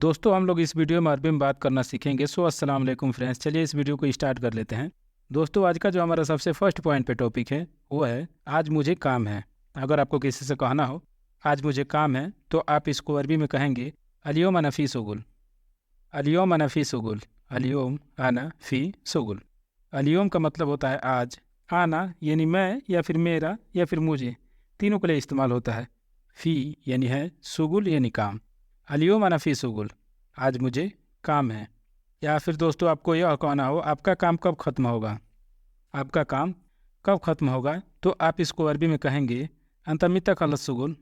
दोस्तों हम लोग इस वीडियो में अरबी में बात करना सीखेंगे। सो अस्सलाम वालेकुम फ्रेंड्स, चलिए इस वीडियो को स्टार्ट कर लेते हैं। दोस्तों आज का जो हमारा सबसे फर्स्ट पॉइंट पे टॉपिक है वो है आज मुझे काम है। अगर आपको किसी से कहना हो आज मुझे काम है तो आप इसको अरबी में कहेंगे अलियोम अना फ़ी शुगुल। अलियोम अना फ़ी शुगुल। अलियोम अना फ़ी शुगुल। अलियोम का मतलब होता है आज, आना यानी मैं या फिर मेरा या फिर मुझे, तीनों के लिए इस्तेमाल होता है। फ़ी यानी है, शुगुल यानी काम। अलियोम अना फ़ी शुगुल, आज मुझे काम है। या फिर दोस्तों आपको यह कहना हो आपका काम कब ख़त्म होगा, आपका काम कब ख़त्म होगा, तो आप इसको अरबी में कहेंगे अंत मिता खलस शुगुल।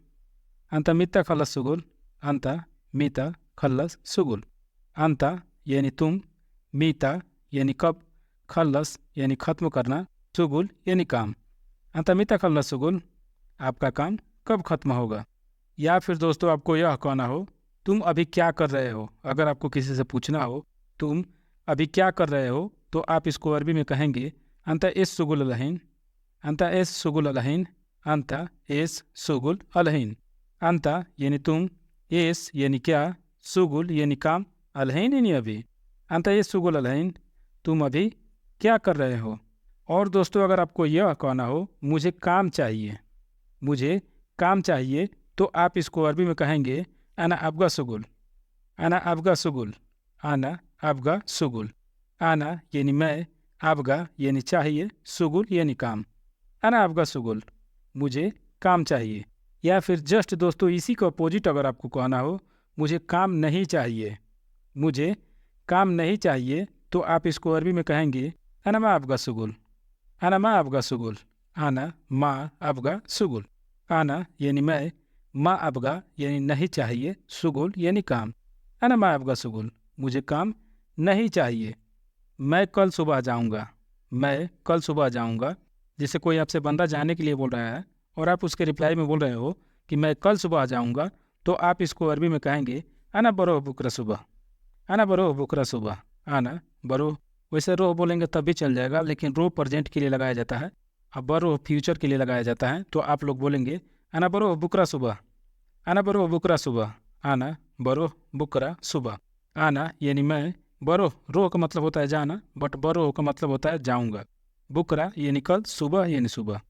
अंत मिता खलस शुगुल। अंत मिता खलस शुगुल। अंत यानी तुम, मीता यानी कब, खलस यानी ख़त्म करना, शुगुल यानी काम। अंत मिता खलस शुगुल, आपका काम कब ख़त्म होगा। या फिर दोस्तों आपको यह कहना हो तुम अभी क्या कर रहे हो। अगर आपको किसी से पूछना हो तुम अभी क्या कर रहे हो, तो आप इसको अरबी में कहेंगे अंत एस शुगुल अलहीन। अंत एस शुगुल अलहीन। अंत एस शुगुल अलहीन। अंत यानी तुम, एस यानी क्या, शुगुल यानी काम, अलहीन यानी अभी। अंत एस शुगुल अलहीन, तुम अभी क्या कर रहे हो। और दोस्तों अगर आपको यह कहना हो मुझे काम चाहिए, मुझे काम चाहिए, तो आप इसको अरबी में कहेंगे अना अबगा शुगुल। अना अबगा शुगुल। अना अबगा शुगुल। आना यानी मैं, अबगा यानी चाहिए, शुगुल यानी काम। अना अबगा शुगुल, मुझे काम चाहिए। या फिर जस्ट दोस्तों इसी का अपोजिट अगर आपको कहना हो मुझे काम नहीं चाहिए, मुझे काम नहीं चाहिए, तो आप इसको अरबी में कहेंगे अना मा अबगा शुगुल। अना मा अबगा शुगुल। आना मा अबगा शुगुल। आना यानी मैं, मा अबगा यानी नहीं चाहिए, शुगुल यानी काम। अना मा अबगा शुगुल, मुझे काम नहीं चाहिए। मैं कल सुबह जाऊंगा। मैं कल सुबह जाऊंगा। जैसे कोई आपसे बंदा जाने के लिए बोल रहा है और आप उसके रिप्लाई में बोल रहे हो कि मैं कल सुबह जाऊंगा, तो आप इसको अरबी में कहेंगे अना बरो बुकरा सुबह। अना बरो बुकरा सुबह। आना बरो, वैसे रो बोलेंगे तब भी चल जाएगा, लेकिन रो प्रेजेंट के लिए लगाया जाता है, अब बरो फ्यूचर के लिए लगाया जाता है। तो आप लोग बोलेंगे अना बरो बुकरा सुबह। आना बरो बुकरा सुबह। आना बरो बुकरा सुबह। आना यानी मैं, बरो रो का मतलब होता है जाना, बट बरो का मतलब होता है जाऊंगा। बुकरा यानी कल, सुबह यानी सुबह।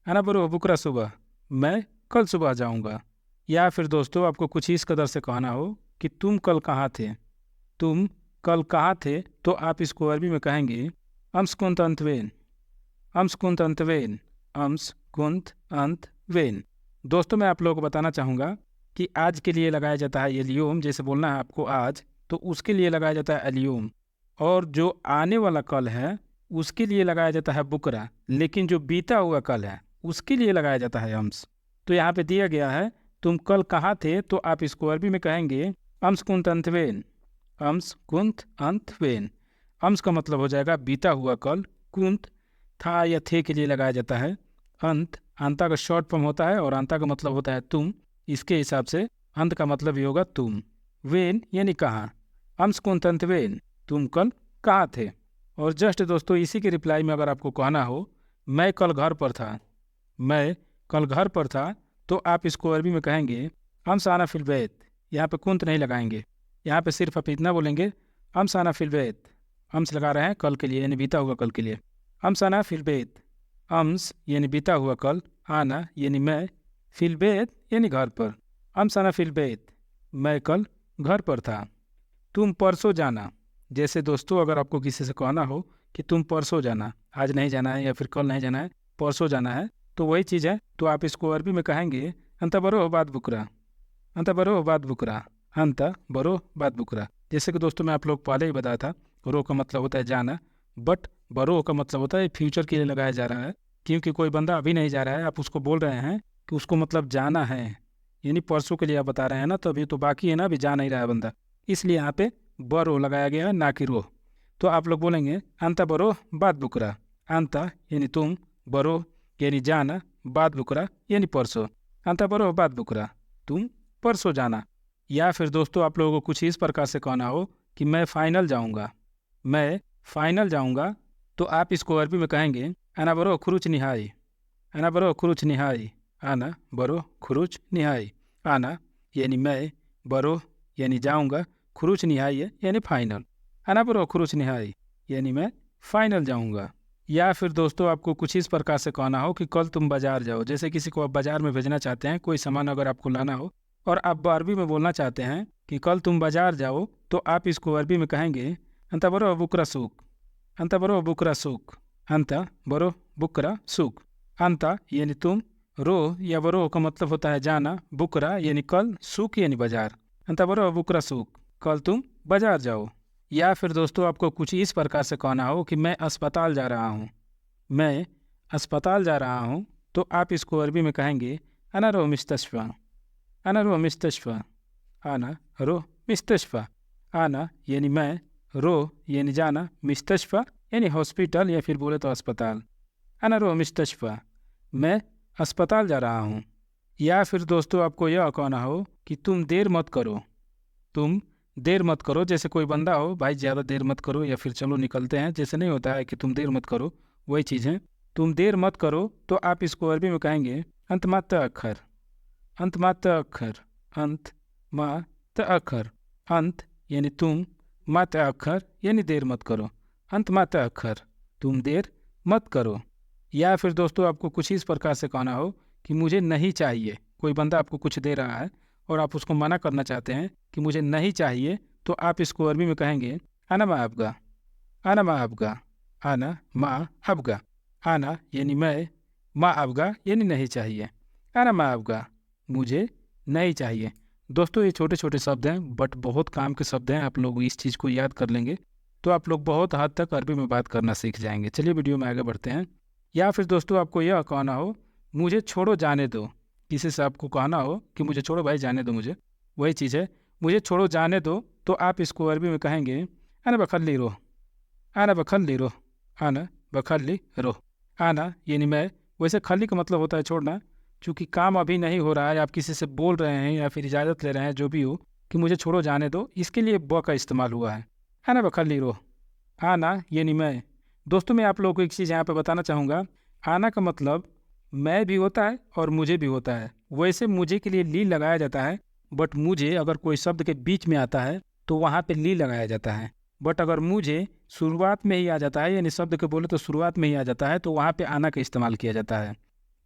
आना बरो बुकरा सुबह, मैं कल सुबह जाऊंगा। या फिर दोस्तों आपको कुछ इस कदर से कहना हो कि तुम कल कहाँ थे, तुम कल कहाँ थे, तो आप इसको अरबी में कहेंगे अम्स कुंत अंत वेन। अम्स कुंत अंत वेन। अम्स कुंत अंत वेन। दोस्तों मैं आप लोगों को बताना चाहूँगा कि आज के लिए लगाया जाता है एलियोम, जैसे बोलना है आपको आज, तो उसके लिए लगाया जाता है एलियोम। और जो आने वाला कल है उसके लिए लगाया जाता है बुकरा, लेकिन जो बीता हुआ कल है उसके लिए लगाया जाता है अम्स। तो यहाँ पे दिया गया है तुम कल कहाँ थे, तो आप इसको अरबी में कहेंगे अम्स कुंत अंत वेन। अम्स कुंत अंत वेन। अम्स का मतलब हो जाएगा बीता हुआ कल। कुंत था या थे के लिए लगाया जाता है। अंत, अंता का शॉर्ट फॉर्म होता है और अंता का मतलब होता है तुम, इसके हिसाब से अंत का मतलब भी होगा तुम। वेन यानी कहाँ। अम्स कुंत अंत वेन, तुम कल कहाँ थे। और जस्ट दोस्तों इसी के रिप्लाई में अगर आपको कहना हो मैं कल घर पर था, मैं कल घर पर था, तो आप इसको अरबी में कहेंगे अम्स आना फिल बैत। यहाँ पे कुंत नहीं लगाएंगे, यहाँ पे सिर्फ आप इतना बोलेंगे अम्स आना फिल बैत। अम्स लगा रहे हैं कल के लिए यानी बीता हुआ कल के लिए। अम्स आना फिल बैत। अम्स यानी बीता हुआ कल, आना यानी मैं, फिल बैत यानी घर पर। अम्स आना फिल बैत, मैं कल घर पर था। तुम परसों जाना। जैसे दोस्तों अगर आपको किसी से कहना हो कि तुम परसों जाना, आज नहीं जाना है या फिर कल नहीं जाना है, परसों जाना है, तो वही चीज़ है। तो आप इसको अरबी में कहेंगे अंत बरो बाद बुकरा। अंत बरो बाद बुकरा। अंत बरो बाद बुकरा। जैसे कि दोस्तों मैं आप लोग पहले ही बताया था, रो का मतलब होता है जाना, बट बरो का मतलब होता है फ्यूचर के लिए लगाया जा रहा है। क्योंकि कोई बंदा अभी नहीं जा रहा है, आप उसको बोल रहे हैं कि उसको मतलब जाना है, यानी परसों के लिए आप बता रहे हैं ना, तो अभी तो बाकी है ना, अभी जा नहीं रहा है बंदा, इसलिए यहाँ पे बरो लगाया गया है, ना कि रो। तो आप लोग बोलेंगे अंत बरो बाद बुकरा। अंत यानी तुम, बरो यानी जाना, बाद बुकरा यानी परसों। अंत बरो बाद बुकरा, तुम परसों जाना। या फिर दोस्तों आप लोगों को कुछ इस प्रकार से कहना हो कि मैं फाइनल जाऊंगा, मैं फाइनल जाऊंगा, तो आप इसको अरबी में कहेंगे अना बरो खुरुच निहाई। अना बरो खुरुच निहाई। आना बरो खुरुच निहाई। आना यानी मैं, बरो यानी जाऊंगा, खुरुच निहाई है यानी फाइनल। आना बरो खुरुच निहाई यानी मैं फाइनल जाऊंगा। या फिर दोस्तों आपको कुछ इस प्रकार से कहना हो कि कल तुम बाजार जाओ। जैसे किसी को आप बाजार में भेजना चाहते हैं, कोई सामान अगर आपको लाना हो और आप अरबी में बोलना चाहते हैं कि कल तुम बाजार जाओ, तो आप इसको अरबी में कहेंगे अंता बरो बुकरा सूक। अंता बरो बुकरा सूक। अंता बरो बुकरा सूक। अंता यानी तुम, रो या बरो का मतलब होता है जाना, बुकरा यानी कल, सूक यानी बाजार। अंता बरो बुकरा सूक, कल तुम बाजार जाओ। या फिर दोस्तों आपको कुछ इस प्रकार से कहना हो कि मैं अस्पताल जा रहा हूँ। मैं अस्पताल जा रहा हूँ, तो आप इसको अरबी में कहेंगे अना रो मिस्तशफा। अना रो मिस्तशफा। आना रो मिस्तशफा। आना यानी मैं, रो यानी जाना, मिस्तशफा यानी हॉस्पिटल या फिर बोले तो अस्पताल। अना रो मिस्तशफा, मैं अस्पताल जा रहा हूँ। या फिर दोस्तों आपको यह कहना हो कि तुम देर मत करो। तुम देर मत करो। जैसे कोई बंदा हो, भाई ज़्यादा देर मत करो या फिर चलो निकलते हैं, जैसे नहीं होता है कि तुम देर मत करो, वही चीज़ है। तुम देर मत करो, तो आप इसको अरबी में कहेंगे अंत मा तअख्खर। अंत मा तअख्खर। अंत मा तअख्खर। अंत यानी तुम, मा तअख्खर यानी देर मत करो। अंत मा तअख्खर, तुम देर मत करो। या फिर दोस्तों आपको कुछ इस प्रकार से कहना हो कि मुझे नहीं चाहिए। कोई बंदा आपको कुछ दे रहा है और आप उसको मना करना चाहते हैं कि मुझे नहीं चाहिए, तो आप इसको अरबी में कहेंगे आना मा अबगा। आना मा अबगा। आना मा अबगा। आना यानी मैं, मा अबगा यानी नहीं चाहिए। आना मा अबगा, मुझे नहीं चाहिए। दोस्तों ये छोटे छोटे शब्द हैं, बट बहुत काम के शब्द हैं। आप लोग इस चीज़ को याद कर लेंगे तो आप लोग बहुत हद तक अरबी में बात करना सीख जाएंगे। चलिए वीडियो में आगे बढ़ते हैं। या फिर दोस्तों आपको यह कहना हो मुझे छोड़ो जाने दो। किसी से आपको कहना हो कि मुझे छोड़ो भाई जाने दो मुझे, वही चीज़ है मुझे छोड़ो जाने दो, तो आप इसको अरबी में कहेंगे आना बखल्ली रो। आना बखल्ली रो। आना बखल्ली रो। आना यानी मैं, वैसे खली का मतलब होता है छोड़ना। चूँकि काम अभी नहीं हो रहा है, आप किसी से बोल रहे हैं या फिर इजाज़त ले रहे हैं, जो भी हो, कि मुझे छोड़ो जाने दो, इसके लिए ब का इस्तेमाल हुआ है। आना बखल्ली रो। आना यानी मैं। दोस्तों मैं आप लोगों को एक चीज़ यहाँ पे बताना चाहूँगा, आना का मतलब मैं भी होता है और मुझे भी होता है। वैसे मुझे के लिए ली लगाया जाता है, बट मुझे अगर कोई शब्द के बीच में आता है तो वहाँ पे ली लगाया जाता है। बट अगर मुझे शुरुआत में ही आ जाता है, यानी शब्द के बोले तो शुरुआत में ही आ जाता है, तो वहाँ पे आना का इस्तेमाल किया जाता है।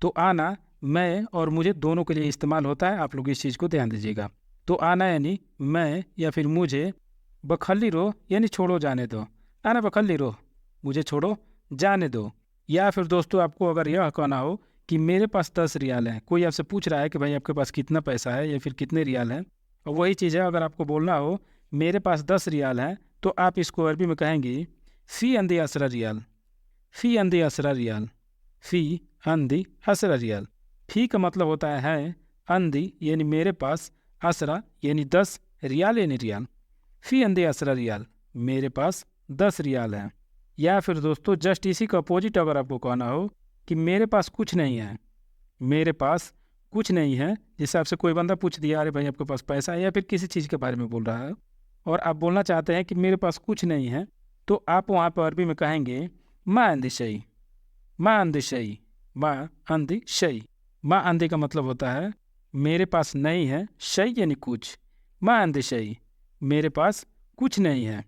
तो आना मैं और मुझे दोनों के लिए इस्तेमाल होता है, आप लोग इस चीज़ को ध्यान दीजिएगा। तो आना यानी मैं या फिर मुझे, बखल्ली रो यानी छोड़ो जाने दो। आना बखल्ली रो, मुझे छोड़ो जाने दो। या फिर दोस्तों आपको अगर यह कहना हो कि मेरे पास 10 रियाल है, कोई आपसे पूछ रहा है कि भाई आपके पास कितना पैसा है या फिर कितने रियाल हैं, और वही चीज़ है अगर आपको बोलना हो मेरे पास 10 रियाल हैं, तो आप इसको अरबी में कहेंगे फ़ी अंदी असरा रियाल। फ़ी अंदी असरा रियाल। फ़ी अंदी असरा रियाल। फ़ी का मतलब होता है अंदी यानी मेरे पास, असरा यानी 10, रियाल यानी रियाल। फ़ी अंदी असरा रियाल, मेरे पास 10 रियाल हैं। या फिर दोस्तों जस्ट इसी का अपोजिट अगर आपको कहना हो कि मेरे पास कुछ नहीं है। मेरे पास कुछ नहीं है, जैसे आपसे कोई बंदा पूछ दिया अरे भाई आपके पास पैसा है, या फिर किसी चीज़ के बारे में बोल रहा है और आप बोलना चाहते हैं कि मेरे पास कुछ नहीं है, तो आप वहाँ पर अरबी में कहेंगे माँ अंदी शई। माँ अंदी शई। माँ अंदी शई। माँ अंदी का मतलब होता है मेरे पास नहीं है, शई यानी कुछ। माँ अंदी शई, मेरे पास कुछ नहीं है।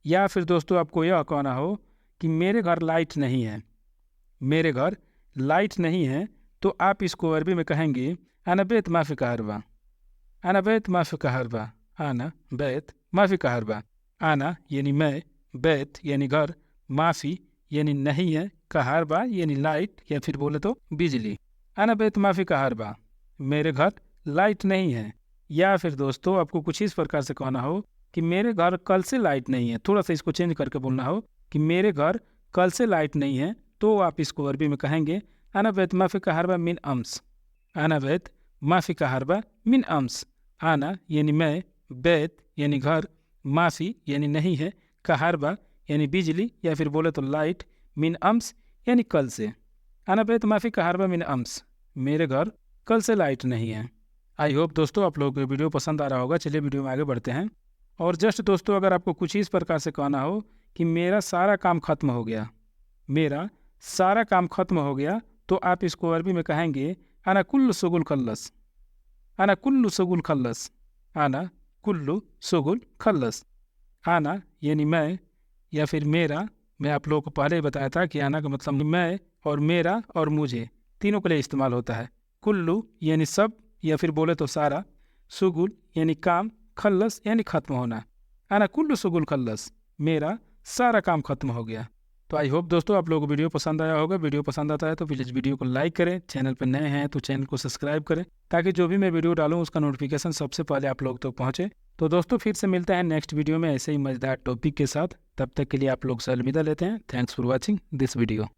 या फिर दोस्तों आपको यह कहना हो कि मेरे घर लाइट नहीं है। मेरे घर लाइट नहीं है, तो आप इसको अरबी में कहेंगे आना बैत माफ़ी कहरबा। आना बैत माफ़ी कहरबा। आना बैत माफ़ी कहरबा। आना यानी मैं, बैत यानी घर, माफ़ी यानी नहीं है, कहरबा यानी लाइट या फिर बोले तो बिजली। आना बैत माफ़ी कहरबा, मेरे घर लाइट नहीं है। या फिर दोस्तों आपको कुछ इस प्रकार से कहना हो कि मेरे घर कल से लाइट नहीं है, थोड़ा सा इसको चेंज करके बोलना हो कि मेरे घर कल से लाइट नहीं है, तो आप इसको अरबी में कहेंगे अना बैत माफ़ी कहरबा मिन अम्स। अना बैत माफ़ी कहरबा मिन अम्स। आना यानी मैं, बैत यानी घर, माफ़ी यानी नहीं है, कहरबा यानी बिजली या फिर बोले तो लाइट, मिन अम्स यानी कल से। अना बैत माफ़ी कहरबा मिन अम्स, मेरे घर कल से लाइट नहीं है। आई होप दोस्तों आप लोगों को वीडियो पसंद आ रहा होगा। चलिए वीडियो में आगे बढ़ते हैं। और जस्ट दोस्तों अगर आपको कुछ इस प्रकार से कहना हो कि मेरा सारा काम खत्म हो गया, मेरा सारा काम खत्म हो गया, तो आप इसको अरबी में कहेंगे आना कुल्लु सुगुल खल्लस। आना कुल्लु सुगुल खल्लस। आना कुल्लू सुगुल खल्लस। आना यानी मैं या फिर मेरा, मैं आप लोगों को पहले ही बताया था कि आना का मतलब मैं और मेरा और मुझे तीनों के लिए इस्तेमाल होता है। कुल्लू यानी सब या फिर बोले तो सारा, सुगुल यानी काम, खल्लस यानी खत्म होना। आना कुल्लू सुगुल खल्लस, मेरा सारा काम खत्म हो गया। तो आई होप दोस्तों आप लोगों को वीडियो पसंद आया होगा। वीडियो पसंद आता है तो प्लीज़ वीडियो को लाइक करें, चैनल पर नए हैं तो चैनल को सब्सक्राइब करें ताकि जो भी मैं वीडियो डालूं उसका नोटिफिकेशन सबसे पहले आप लोग तक पहुंचे। तो दोस्तों फिर से मिलते हैं नेक्स्ट वीडियो में ऐसे ही मज़ेदार टॉपिक के साथ। तब तक के लिए आप लोग से अलविदा लेते हैं। Thanks for watching this video.